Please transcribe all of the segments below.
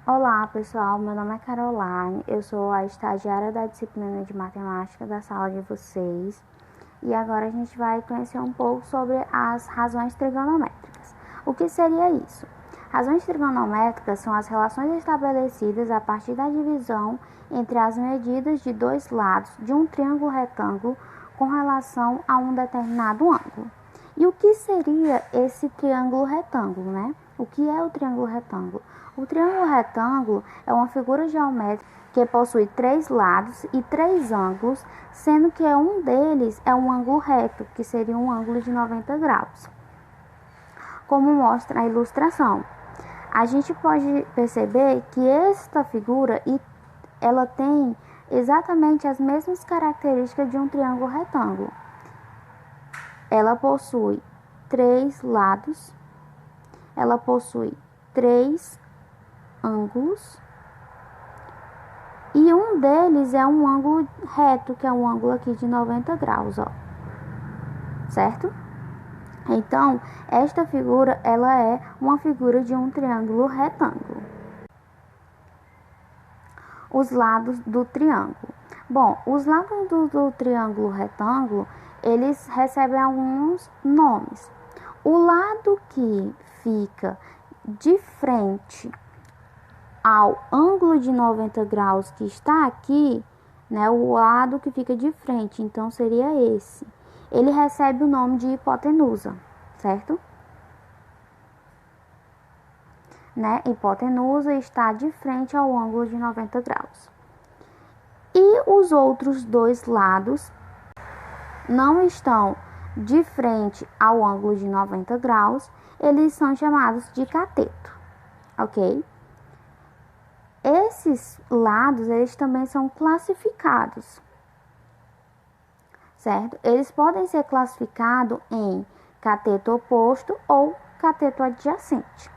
Olá pessoal, meu nome é Caroline, eu sou a estagiária da disciplina de matemática da sala de vocês e agora a gente vai conhecer um pouco sobre as razões trigonométricas. O que seria isso? Razões trigonométricas são as relações estabelecidas a partir da divisão entre as medidas de dois lados de um triângulo retângulo com relação a um determinado ângulo. E o que seria esse triângulo retângulo, né? O que é o triângulo retângulo? O triângulo retângulo é uma figura geométrica que possui três lados e três ângulos, sendo que um deles é um ângulo reto, que seria um ângulo de 90 graus. Como mostra a ilustração, a gente pode perceber que esta figura ela tem exatamente as mesmas características de um triângulo retângulo. Ela possui três lados, ela possui três ângulos e um deles é um ângulo reto, que é um ângulo aqui de 90 graus, ó. Certo? Então, esta figura, ela é uma figura de um triângulo retângulo. Os lados do triângulo. Bom, os lados do triângulo retângulo, eles recebem alguns nomes. O lado que fica de frente ao ângulo de 90 graus que está aqui, né, o lado que fica de frente, então seria esse. Ele recebe o nome de hipotenusa, certo? Né? Hipotenusa está de frente ao ângulo de 90 graus. E os outros dois lados não estão de frente ao ângulo de 90 graus, eles são chamados de cateto, ok? Esses lados, eles também são classificados, certo? Eles podem ser classificados em cateto oposto ou cateto adjacente.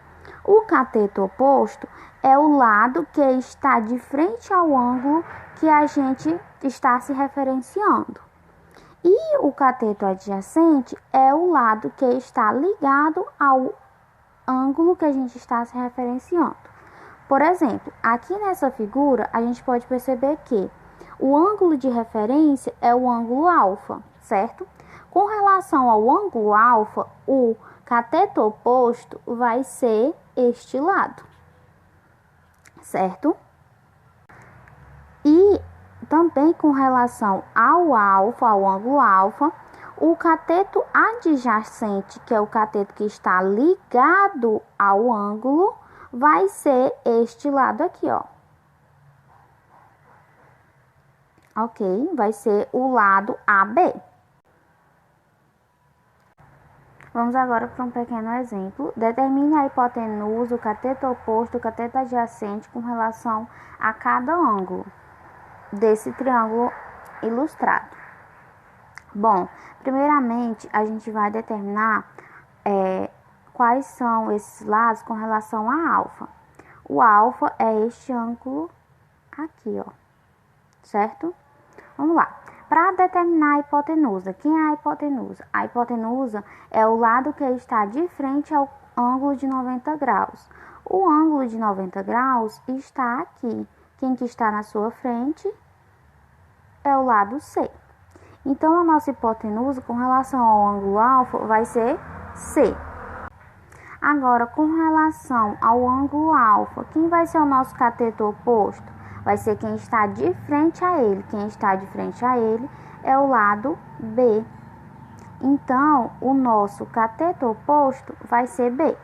O cateto oposto é o lado que está de frente ao ângulo que a gente está se referenciando. E o cateto adjacente é o lado que está ligado ao ângulo que a gente está se referenciando. Por exemplo, aqui nessa figura, a gente pode perceber que o ângulo de referência é o ângulo alfa, certo? Com relação ao ângulo alfa, o cateto oposto vai ser este lado, certo? E também com relação ao alfa, ao ângulo alfa, o cateto adjacente, que é o cateto que está ligado ao ângulo, vai ser este lado aqui, ó. Ok? Vai ser o lado AB. Vamos agora para um pequeno exemplo. Determine a hipotenusa, o cateto oposto, o cateto adjacente com relação a cada ângulo desse triângulo ilustrado. Bom, primeiramente a gente vai determinar quais são esses lados com relação a alfa. O alfa é este ângulo aqui, ó, certo? Vamos lá. Para determinar a hipotenusa, quem é a hipotenusa? A hipotenusa é o lado que está de frente ao ângulo de 90 graus. O ângulo de 90 graus está aqui. Quem que está na sua frente é o lado C. Então, a nossa hipotenusa com relação ao ângulo alfa vai ser C. Agora, com relação ao ângulo alfa, quem vai ser o nosso cateto oposto? Vai ser quem está de frente a ele. Quem está de frente a ele é o lado B. Então, o nosso cateto oposto vai ser B.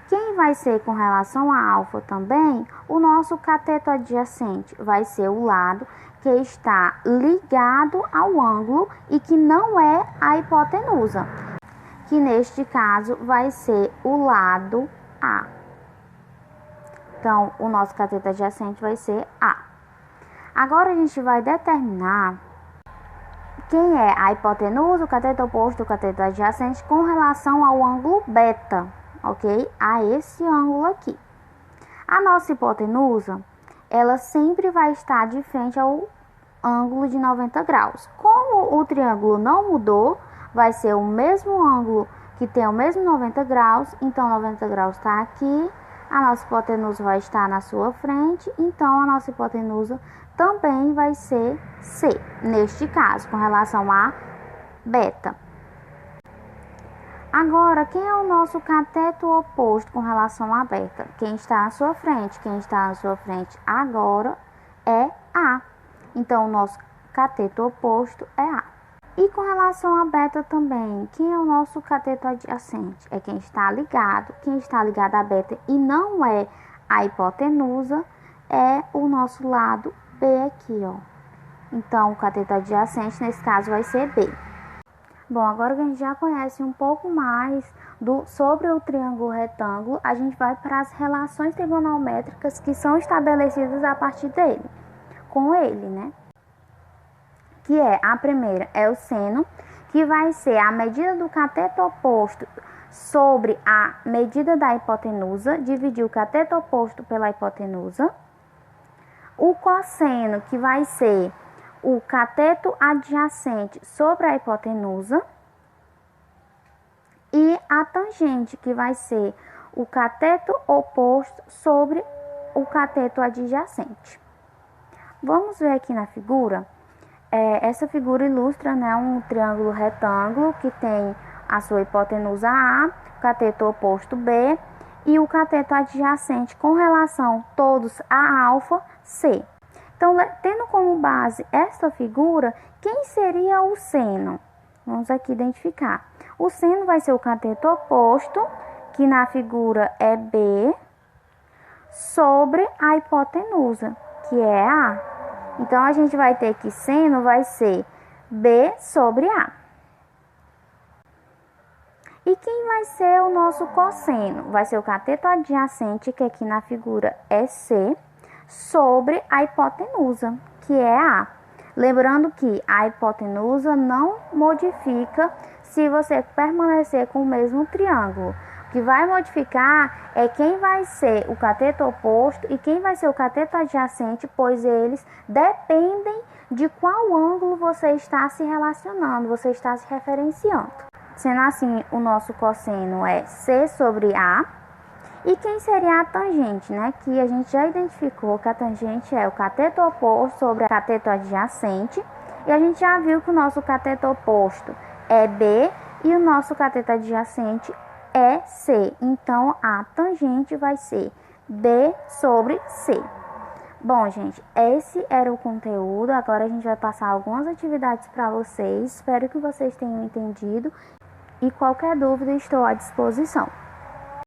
Quem vai ser com relação a alfa também? O nosso cateto adjacente vai ser o lado que está ligado ao ângulo e que não é a hipotenusa, que neste caso vai ser o lado A. Então, o nosso cateto adjacente vai ser A. Agora, a gente vai determinar quem é a hipotenusa, o cateto oposto, o cateto adjacente com relação ao ângulo beta, ok? A esse ângulo aqui. A nossa hipotenusa, ela sempre vai estar de frente ao ângulo de 90 graus. Como o triângulo não mudou, vai ser o mesmo ângulo que tem o mesmo 90 graus, então 90 graus está aqui, a nossa hipotenusa vai estar na sua frente, então a nossa hipotenusa também vai ser C, neste caso, com relação a beta. Agora, quem é o nosso cateto oposto com relação a beta? Quem está na sua frente? Quem está na sua frente agora é A. Então, o nosso cateto oposto é A. E com relação a beta também, quem é o nosso cateto adjacente? É quem está ligado. Quem está ligado a beta e não é a hipotenusa é o nosso lado B aqui, ó. Então, o cateto adjacente, nesse caso, vai ser B. Bom, agora que a gente já conhece um pouco mais sobre o triângulo retângulo, a gente vai para as relações trigonométricas que são estabelecidas a partir dele, com ele, né? Que é, a primeira é o seno, que vai ser a medida do cateto oposto sobre a medida da hipotenusa, dividir o cateto oposto pela hipotenusa. O cosseno, que vai ser o cateto adjacente sobre a hipotenusa, e a tangente, que vai ser o cateto oposto sobre o cateto adjacente. Vamos ver aqui na figura. Essa figura ilustra, né, um triângulo retângulo que tem a sua hipotenusa A, o cateto oposto B e o cateto adjacente com relação todos a alfa, C. Então, tendo como base esta figura, quem seria o seno? Vamos aqui identificar. O seno vai ser o cateto oposto, que na figura é B, sobre a hipotenusa, que é A. Então, a gente vai ter que seno vai ser B sobre A. E quem vai ser o nosso cosseno? Vai ser o cateto adjacente, que aqui na figura é C, sobre a hipotenusa, que é A. Lembrando que a hipotenusa não modifica se você permanecer com o mesmo triângulo. O que vai modificar é quem vai ser o cateto oposto e quem vai ser o cateto adjacente, pois eles dependem de qual ângulo você está se relacionando, você está se referenciando. Sendo assim, o nosso cosseno é C sobre A. E quem seria a tangente, né? Que a gente já identificou que a tangente é o cateto oposto sobre o cateto adjacente. E a gente já viu que o nosso cateto oposto é B e o nosso cateto adjacente é C. Então, a tangente vai ser B sobre C. Bom, gente, esse era o conteúdo. Agora a gente vai passar algumas atividades para vocês. Espero que vocês tenham entendido. E qualquer dúvida, estou à disposição.